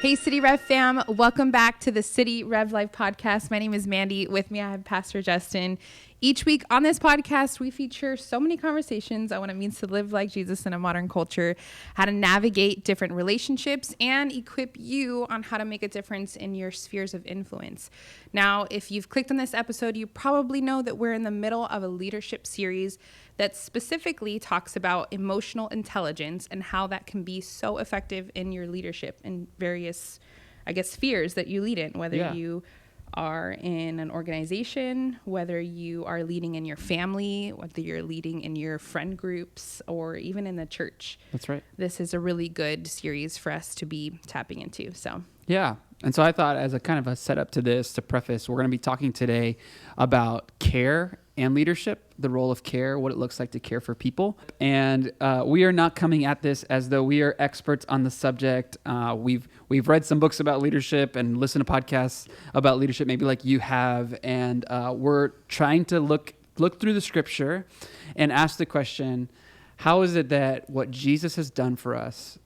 Hey, City Rev fam. Welcome back to the City Rev Life podcast. My name is Mandy. With me, I have Pastor Justin. Each week on this podcast, we feature so many conversations on what it means to live like Jesus in a modern culture, how to navigate different relationships, and equip you on how to make a difference in your spheres of influence. Now, if you've clicked on this episode, you probably know that we're in the middle of a leadership series that specifically talks about emotional intelligence and how that can be so effective in your leadership in various, spheres that you lead in, whether you are in an organization, whether you are leading in your family, whether you're leading in your friend groups, or even in the church. That's right. This is a really good series for us to be tapping into. Yeah. And so I thought, as a kind of a setup to this, to preface, we're going to be talking today about care and leadership, the role of care, what it looks like to care for people. And we are not coming at this as though we are experts on the subject. We've read some books about leadership and listened to podcasts about leadership, maybe like you have. And we're trying to look through the scripture and ask the question, how is it that what Jesus has done for us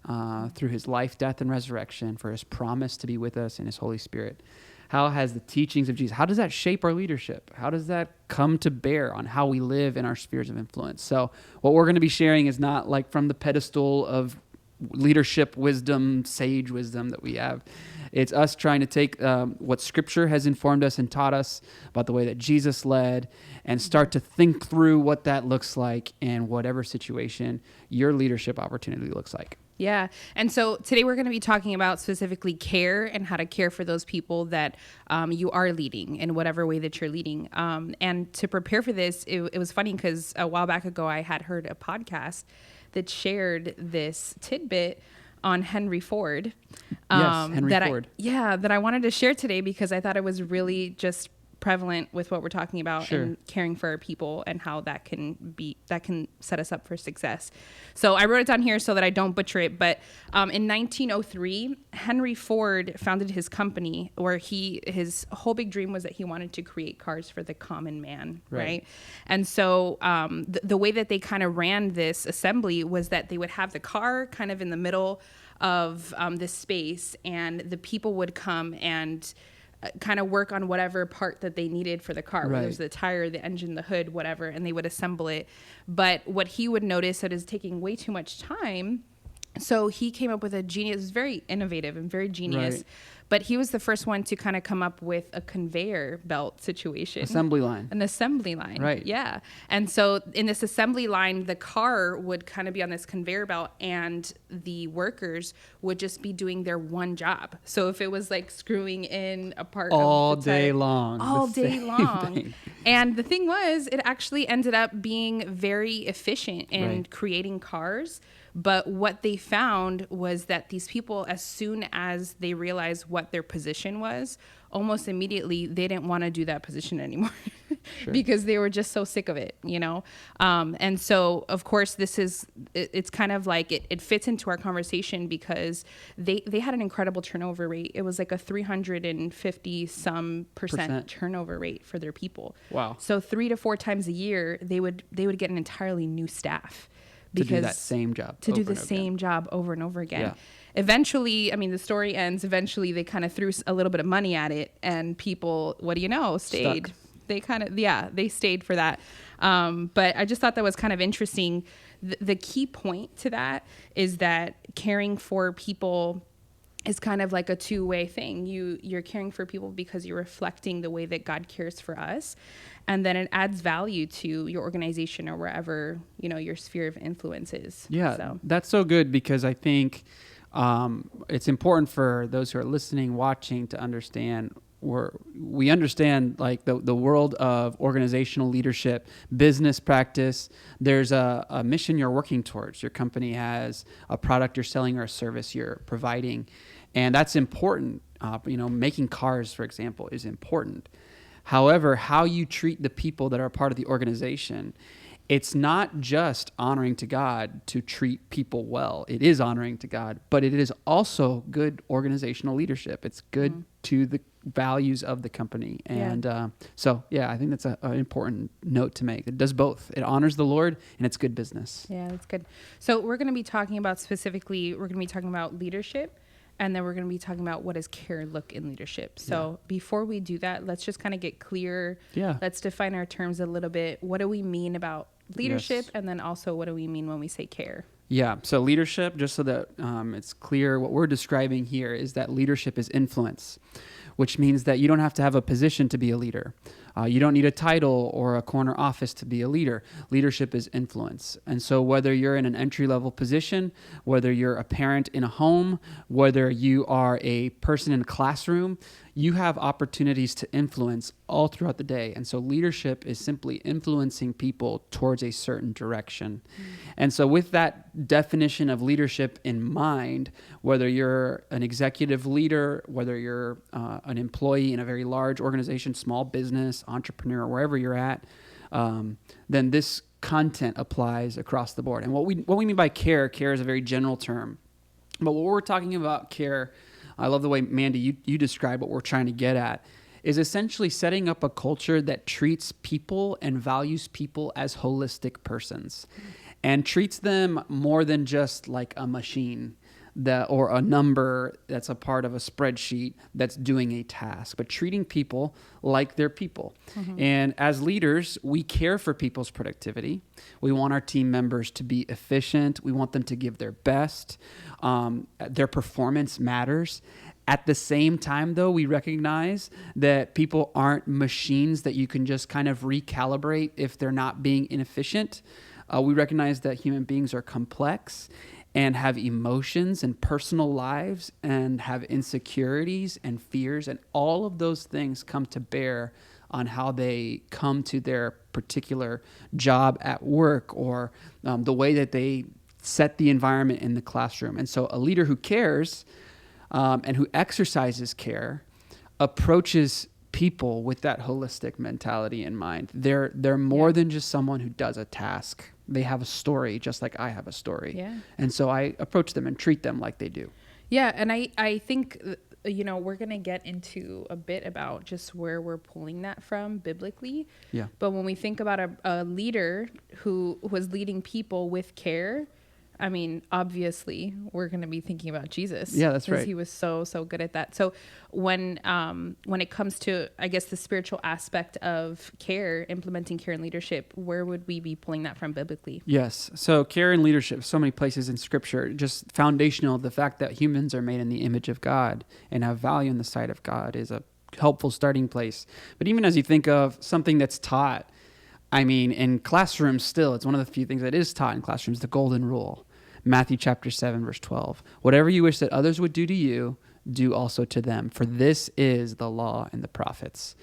through his life, death, and resurrection, for his promise to be with us in his Holy Spirit, how has the teachings of Jesus, how does that shape our leadership? How does that come to bear on how we live in our spheres of influence? So what we're going to be sharing is not like from the pedestal of leadership wisdom, sage wisdom that we have. It's us trying to take what Scripture has informed us and taught us about the way that Jesus led and start to think through what that looks like in whatever situation your leadership opportunity looks like. Yeah. And so today we're going to be talking about specifically care and how to care for those people that you are leading in whatever way that you're leading. And to prepare for this, it was funny because a while back ago, I had heard a podcast that shared this tidbit on Henry Ford. Yes, Henry Ford. That I wanted to share today because I thought it was really just prevalent with what we're talking about and caring for our people and how that can set us up for success. So I wrote it down here so that I don't butcher it. But in 1903, Henry Ford founded his company where his whole big dream was that he wanted to create cars for the common man, right? And so the way that they kind of ran this assembly was that they would have the car kind of in the middle of this space, and the people would come and kind of work on whatever part that they needed for the car, whether it was the tire, the engine, the hood, whatever, and they would assemble it. But what he would notice that is taking way too much time. So he came up with a genius, it was very innovative and very genius, but he was the first one to kind of come up with a conveyor belt situation. An assembly line. Right. Yeah. And so in this assembly line, the car would kind of be on this conveyor belt and the workers would just be doing their one job. So if it was like screwing in a part all of the day tire, long. all day long. And the thing was, it actually ended up being very efficient in creating cars. But what they found was that these people, as soon as they realized what their position was, almost immediately they didn't want to do that position anymore because they were just so sick of it, you know? And so, of course, it's kind of like it fits into our conversation because they had an incredible turnover rate. It was like a 350% turnover rate for their people. Wow. So 3 to 4 times a year, they would get an entirely new staff. To do that same job. To do the same job over and over again. Yeah. Eventually, I mean, the story ends. Eventually, they kind of threw a little bit of money at it, and people, what do you know, stayed. Stuck. They kind of, they stayed for that. But I just thought that was kind of interesting. The key point to that is that caring for people is kind of like a two-way thing. You're caring for people because you're reflecting the way that God cares for us. And then it adds value to your organization or wherever, your sphere of influence is. Yeah, that's so good because I think it's important for those who are listening, watching to understand we understand like the world of organizational leadership, business practice. There's a mission you're working towards. Your company has a product you're selling or a service you're providing. And that's important. Making cars, for example, is important. However, how you treat the people that are part of the organization it's not just honoring to God to treat people well. It is honoring to God, but it is also good organizational leadership. It's good to the values of the company. And I think that's an important note to make. It does both. It honors the Lord and it's good business. Yeah, that's good. So we're going to be talking about leadership. And then we're going to be talking about what does care look in leadership. So before we do that, let's just kind of get clear. Yeah. Let's define our terms a little bit. What do we mean about leadership? Yes. And then also what do we mean when we say care? Yeah. So leadership, just so that it's clear, what we're describing here is that leadership is influence, which means that you don't have to have a position to be a leader. You don't need a title or a corner office to be a leader. Leadership is influence. And so whether you're in an entry-level position, whether you're a parent in a home, whether you are a person in a classroom, you have opportunities to influence all throughout the day. And so leadership is simply influencing people towards a certain direction. And so with that definition of leadership in mind, whether you're an executive leader, whether you're an employee in a very large organization, small business, entrepreneur, wherever you're at, then this content applies across the board. And what we mean by care is a very general term. But what we're talking about care, I love the way, Mandy, you describe what we're trying to get at, is essentially setting up a culture that treats people and values people as holistic persons and treats them more than just like a machine or a number that's a part of a spreadsheet that's doing a task, but treating people like they're people. Mm-hmm. And as leaders, we care for people's productivity. We want our team members to be efficient. We want them to give their best. Their performance matters. At the same time, though, we recognize that people aren't machines that you can just kind of recalibrate if they're not being inefficient. We recognize that human beings are complex and have emotions and personal lives and have insecurities and fears, and all of those things come to bear on how they come to their particular job at work or the way that they set the environment in the classroom. And so a leader who cares and who exercises care approaches people with that holistic mentality in mind. They're more than just someone who does a task. They have a story, just like I have a story. Yeah. And so I approach them and treat them like they do. Yeah, and I think, we're going to get into a bit about just where we're pulling that from biblically. Yeah. But when we think about a leader who was leading people with care, I mean, obviously, we're going to be thinking about Jesus. Yeah, that's right. Because he was so good at that. So when it comes to, I guess, the spiritual aspect of care, implementing care and leadership, where would we be pulling that from biblically? Yes. So care and leadership, so many places in Scripture, just foundational. The fact that humans are made in the image of God and have value in the sight of God is a helpful starting place. But even as you think of something that's taught, I mean, in classrooms still, it's one of the few things that is taught in classrooms, the golden rule. Matthew chapter 7, verse 12. Whatever you wish that others would do to you, do also to them. For this is the law and the prophets.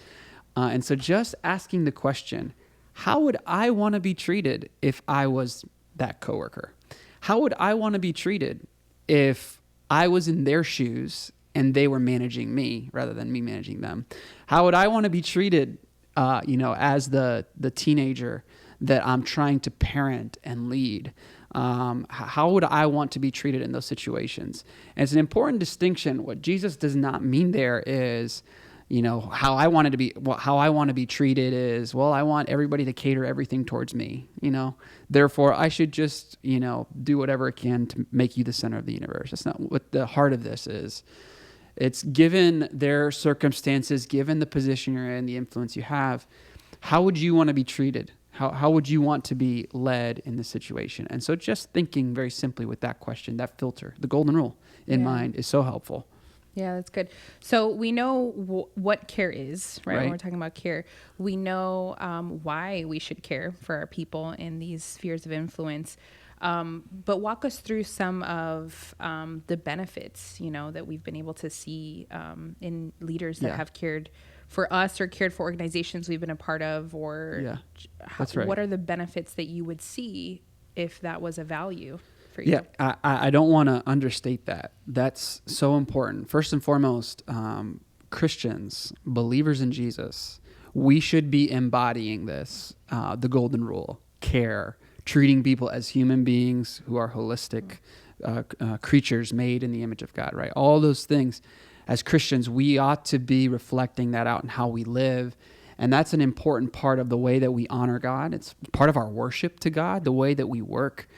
And so just asking the question, how would I want to be treated if I was that coworker? How would I want to be treated if I was in their shoes and they were managing me rather than me managing them? How would I want to be treated as the teenager that I'm trying to parent and lead? How would I want to be treated in those situations? And it's an important distinction. What Jesus does not mean there is, how I want to be treated is, well, I want everybody to cater everything towards me, therefore I should just, do whatever I can to make you the center of the universe. That's not what the heart of this is. It's given their circumstances, given the position you're in, the influence you have, how would you want to be treated? How would you want to be led in this situation? And so just thinking very simply with that question, that filter, the golden rule in mind is so helpful. Yeah, that's good. So we know what care is, right? When we're talking about care, we know why we should care for our people in these spheres of influence. But walk us through some of the benefits, that we've been able to see in leaders that have cared for us or cared for organizations we've been a part of, or what are the benefits that you would see if that was a value for you? Yeah, I don't want to understate that. That's so important. First and foremost, Christians, believers in Jesus, we should be embodying this, the golden rule care, treating people as human beings who are holistic creatures made in the image of God, right? All those things. As Christians, we ought to be reflecting that out in how we live. And that's an important part of the way that we honor God. It's part of our worship to God, the way that we work.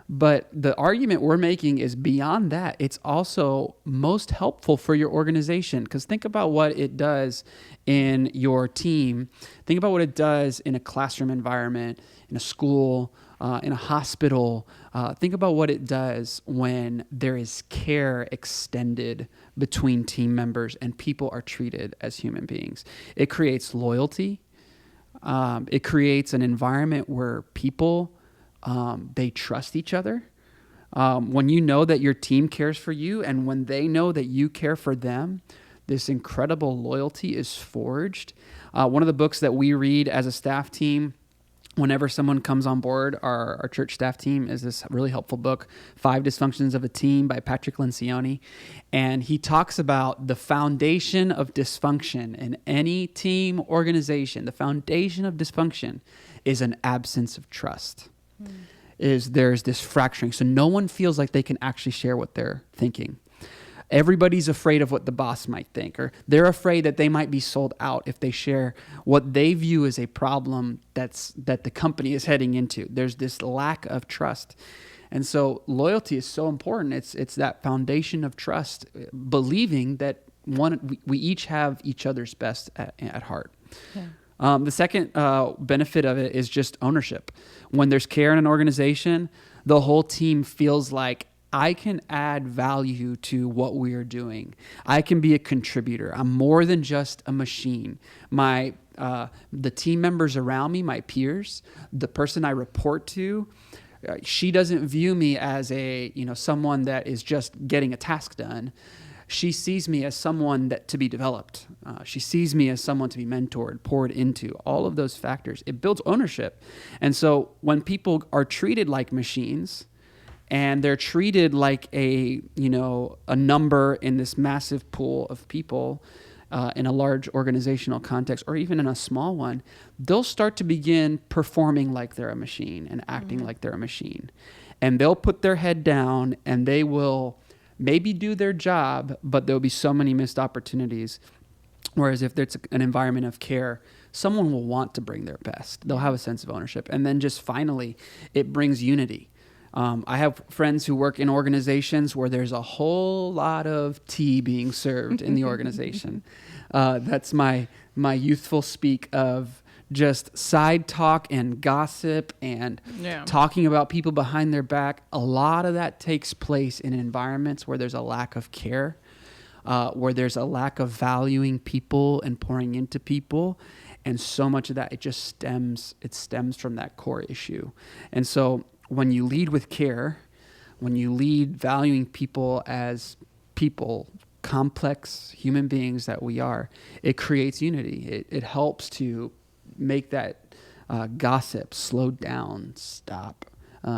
But the argument we're making is beyond that. It's also most helpful for your organization, because think about what it does in your team. Think about what it does in a classroom environment, in a school, in a hospital. Think about what it does when there is care extended between team members and people are treated as human beings. It creates loyalty. It creates an environment where people, they trust each other. When you know that your team cares for you and when they know that you care for them, this incredible loyalty is forged. One of the books that we read as a staff team whenever someone comes on board our church staff team is this really helpful book, 5 Dysfunctions of a Team by Patrick Lencioni. And he talks about the foundation of dysfunction in any team organization. The foundation of dysfunction is an absence of trust. There's this fracturing. So no one feels like they can actually share what they're thinking. Everybody's afraid of what the boss might think, or they're afraid that they might be sold out if they share what they view as a problem that the company is heading into. There's this lack of trust. And so loyalty is so important. It's that foundation of trust, believing that we each have each other's best at heart. Yeah. The second benefit of it is just ownership. When there's care in an organization, the whole team feels like I can add value to what we are doing. I can be a contributor. I'm more than just a machine. The team members around me, my peers, the person I report to, she doesn't view me as someone that is just getting a task done. She sees me as someone to be developed. She sees me as someone to be mentored, poured into. All of those factors, it builds ownership. And so when people are treated like machines, and they're treated like a number in this massive pool of people in a large organizational context, or even in a small one, they'll start to begin performing like they're a machine and acting like they're a machine. And they'll put their head down and they will maybe do their job, but there'll be so many missed opportunities. Whereas if there's an environment of care, someone will want to bring their best. They'll have a sense of ownership. And then just finally, it brings unity. I have friends who work in organizations where there's a whole lot of tea being served in the organization. That's my youthful speak of just side talk and gossip and talking about people behind their back. A lot of that takes place in environments where there's a lack of care, where there's a lack of valuing people and pouring into people. And so much of that, it stems from that core issue. And so when you lead with care, when you lead valuing people as people, complex human beings that we are, it creates unity. It helps to make that gossip slow down, stop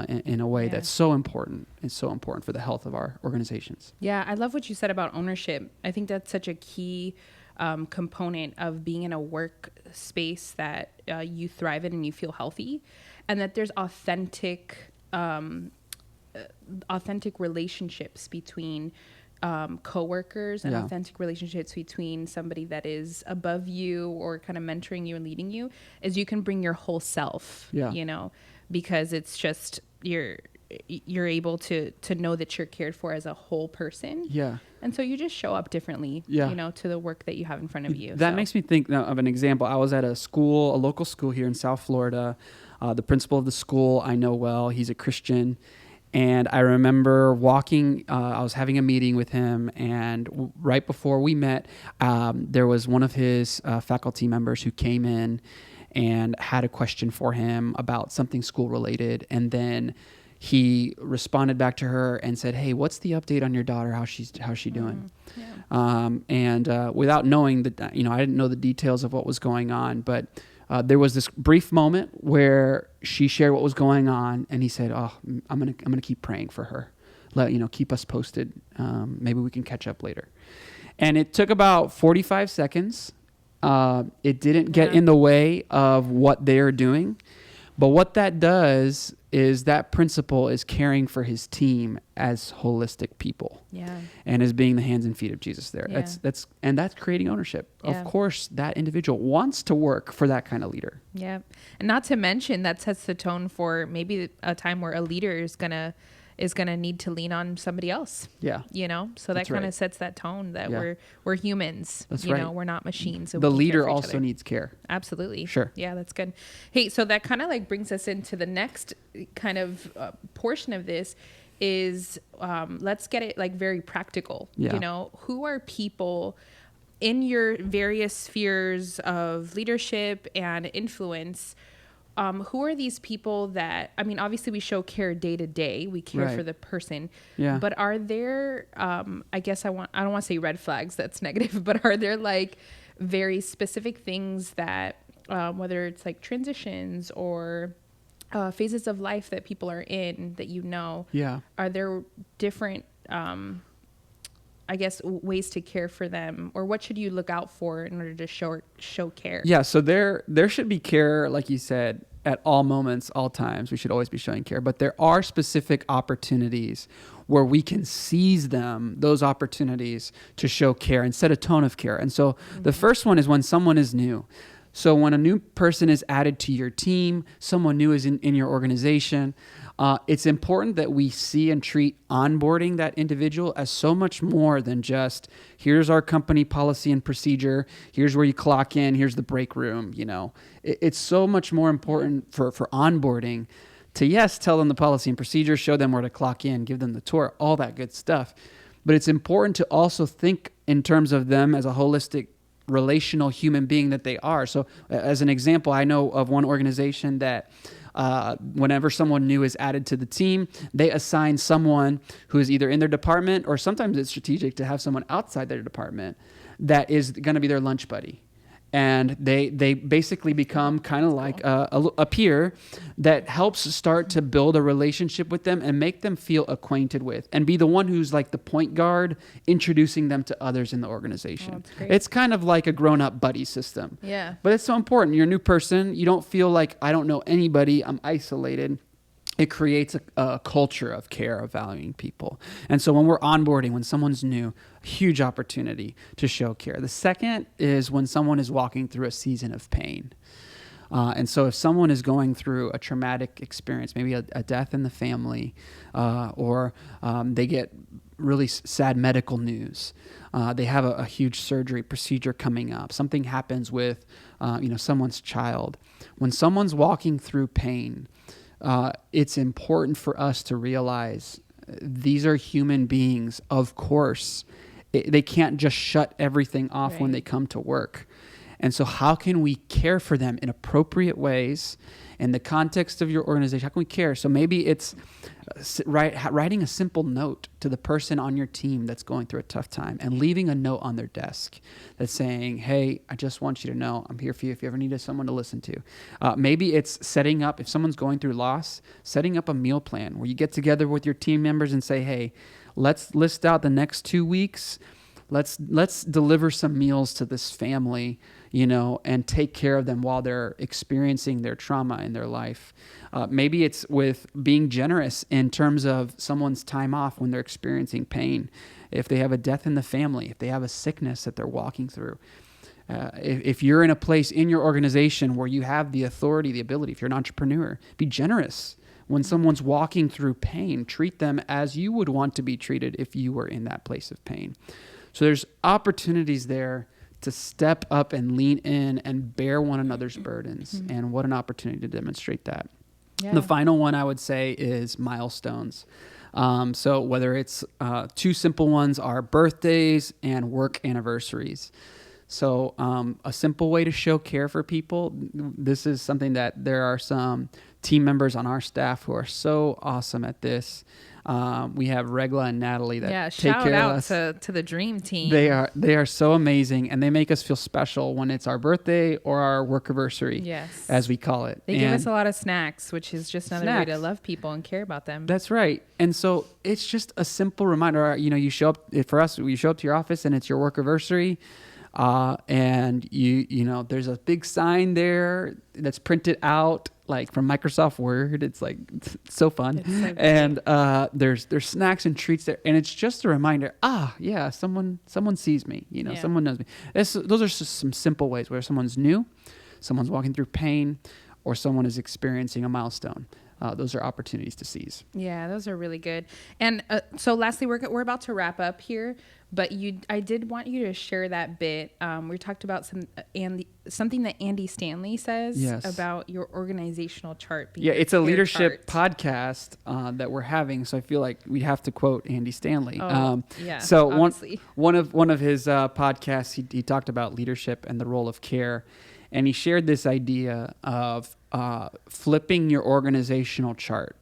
in a way that's so important. It's so important for the health of our organizations. Yeah, I love what you said about ownership. I think that's such a key component of being in a work space that you thrive in and you feel healthy, and that there's authentic relationships between coworkers and authentic relationships between somebody that is above you or kind of mentoring you and leading you, is you can bring your whole self, because it's just you're able to know that you're cared for as a whole person. Yeah. And so you just show up differently, to the work that you have in front of you. That makes me think of an example. I was at a local school here in South Florida. The principal of the school I know well. He's a Christian. And I remember I was having a meeting with him, and right before we met, there was one of his faculty members who came in and had a question for him about something school related. And then he responded back to her and said, "Hey, what's the update on your daughter? How's she doing?" Without knowing that, I didn't know the details of what was going on, but there was this brief moment where she shared what was going on, and he said, "Oh, I'm gonna keep praying for her. Keep us posted. Maybe we can catch up later." And it took about 45 seconds. It didn't get in the way of what they're doing. But what that does is that principal is caring for his team as holistic people. Yeah. And as being the hands and feet of Jesus there. Yeah. That's creating ownership. Yeah. Of course, that individual wants to work for that kind of leader. Yeah. And not to mention that sets the tone for maybe a time where a leader is gonna need to lean on somebody else. Yeah. So that kind of sets that tone that we're humans. That's you right. know, we're not machines. So the leader also needs care. Absolutely. Sure. Yeah, that's good. Hey, so that kind of like brings us into the next kind of portion of this is let's get it like very practical. Yeah. Who are people in your various spheres of leadership and influence? Who are these people that, I mean, obviously we show care day to day. We care for the person. Yeah. But are there, I guess I don't want to say red flags, that's negative, but are there like very specific things that, whether it's like transitions or phases of life that people are in that are there different, I guess, ways to care for them, or what should you look out for in order to show care? Yeah. So there should be care, like you said, at all moments, all times. We should always be showing care, but there are specific opportunities where we can seize those opportunities to show care and set a tone of care. And so the first one is when someone is new. So when a new person is added to your team, someone new is in your organization, it's important that we see and treat onboarding that individual as so much more than just, here's our company policy and procedure, here's where you clock in, here's the break room. It's so much more important for onboarding to, yes, tell them the policy and procedure, show them where to clock in, give them the tour, all that good stuff. But it's important to also think in terms of them as a holistic relational human being that they are. So as an example, I know of one organization that whenever someone new is added to the team, they assign someone who is either in their department, or sometimes it's strategic to have someone outside their department that is going to be their lunch buddy. And they basically become kind of like a peer that helps start to build a relationship with them and make them feel acquainted with, and be the one who's like the point guard, introducing them to others in the organization. It's kind of like a grown-up buddy system. Yeah. But it's so important. You're a new person. You don't feel like, I don't know anybody, I'm isolated. It creates a culture of care, of valuing people. And so when we're onboarding, when someone's new, a huge opportunity to show care. The second is when someone is walking through a season of pain. And so if someone is going through a traumatic experience, maybe a death in the family, or they get really sad medical news, they have a huge surgery procedure coming up, something happens with someone's child. When someone's walking through pain, it's important for us to realize these are human beings. Of course, they can't just shut everything off when they come to work. And so how can we care for them in appropriate ways in the context of your organization? How can we care? So maybe it's writing a simple note to the person on your team that's going through a tough time, and leaving a note on their desk that's saying, hey, I just want you to know I'm here for you if you ever need someone to listen to. Maybe it's setting up, if someone's going through loss, setting up a meal plan where you get together with your team members and say, hey, let's list out the next 2 weeks. Let's deliver some meals to this family, and take care of them while they're experiencing their trauma in their life. Maybe it's with being generous in terms of someone's time off when they're experiencing pain. If they have a death in the family, if they have a sickness that they're walking through. If you're in a place in your organization where you have the authority, the ability, if you're an entrepreneur, be generous. When someone's walking through pain, treat them as you would want to be treated if you were in that place of pain. So there's opportunities there to step up and lean in and bear one another's burdens. Mm-hmm. And what an opportunity to demonstrate that. Yeah. The final one I would say is milestones. So whether it's 2 simple ones are birthdays and work anniversaries. So a simple way to show care for people, this is something that there are some team members on our staff who are so awesome at this. We have Regla and Natalie that take care of us. Shout out to the dream team. They are so amazing, and they make us feel special when it's our birthday or our work anniversary, as we call it. They give us a lot of snacks, which is just another way to love people and care about them. That's right. And so it's just a simple reminder. You show up for us. You show up to your office and it's your work anniversary. And you know, there's a big sign there that's printed out like from Microsoft Word. It's like it's so fun. It's so and there's snacks and treats there, and it's just a reminder. Yeah, someone sees me. Someone knows me. Those are just some simple ways where someone's new, someone's walking through pain, or someone is experiencing a milestone. Those are opportunities to seize. Yeah, those are really good. And so lastly, we're about to wrap up here, but I did want you to share that bit. We talked about something that Andy Stanley says about your organizational chart. Yeah, it's a leadership podcast that we're having, so I feel like we have to quote Andy Stanley. So obviously. one of his podcasts, he talked about leadership and the role of care, and he shared this idea of flipping your organizational chart.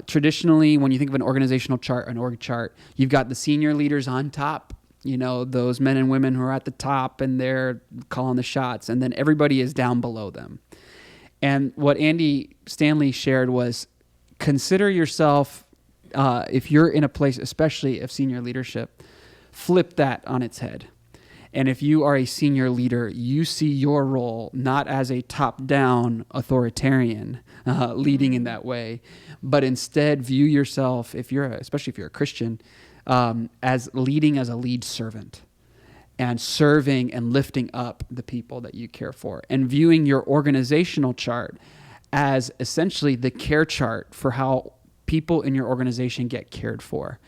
Traditionally, when you think of an organizational chart, an org chart, you've got the senior leaders on top, those men and women who are at the top and they're calling the shots, and then everybody is down below them. And what Andy Stanley shared was, consider yourself, if you're in a place, especially of senior leadership, flip that on its head. And if you are a senior leader, you see your role not as a top-down authoritarian leading in that way, but instead view yourself, especially if you're a Christian, as leading as a lead servant and serving and lifting up the people that you care for, and viewing your organizational chart as essentially the care chart for how people in your organization get cared for.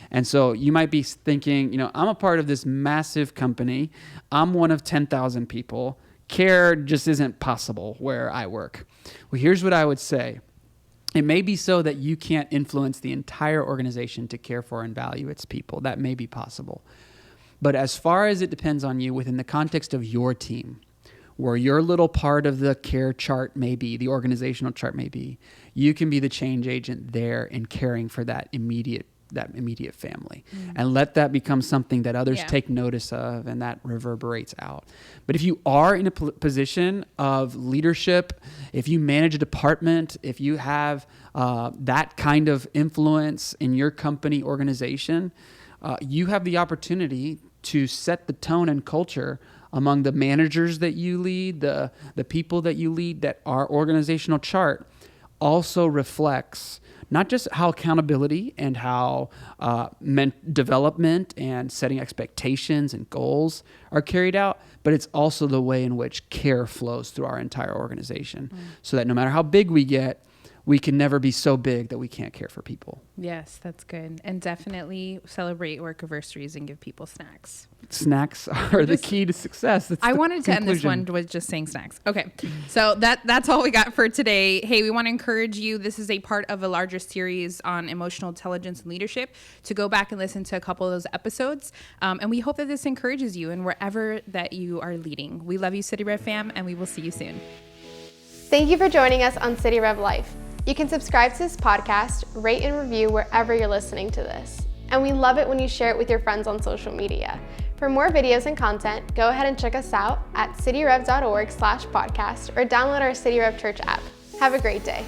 And so you might be thinking, I'm a part of this massive company. I'm one of 10,000 people. Care just isn't possible where I work. Well, here's what I would say. It may be so that you can't influence the entire organization to care for and value its people. That may be possible. But as far as it depends on you within the context of your team, where your little part of the care chart may be, the organizational chart may be, you can be the change agent there in caring for that immediate family, and let that become something that others take notice of, and that reverberates out. But if you are in a position of leadership, if you manage a department, if you have that kind of influence in your company organization, you have the opportunity to set the tone and culture among the managers that you lead, the people that you lead. That our organizational chart also reflects not just how accountability and how development and setting expectations and goals are carried out, but it's also the way in which care flows through our entire organization, so that no matter how big we get, we can never be so big that we can't care for people. Yes, that's good. And definitely celebrate work anniversaries and give people snacks. Snacks are the key to success. I wanted to end this one with just saying snacks. Okay, so that's all we got for today. Hey, we want to encourage you. This is a part of a larger series on emotional intelligence and leadership, to go back and listen to a couple of those episodes. And we hope that this encourages you in wherever that you are leading. We love you, City Rev fam, and we will see you soon. Thank you for joining us on City Rev Life. You can subscribe to this podcast, rate and review wherever you're listening to this. And we love it when you share it with your friends on social media. For more videos and content, go ahead and check us out at cityrev.org/podcast or download our City Rev Church app. Have a great day.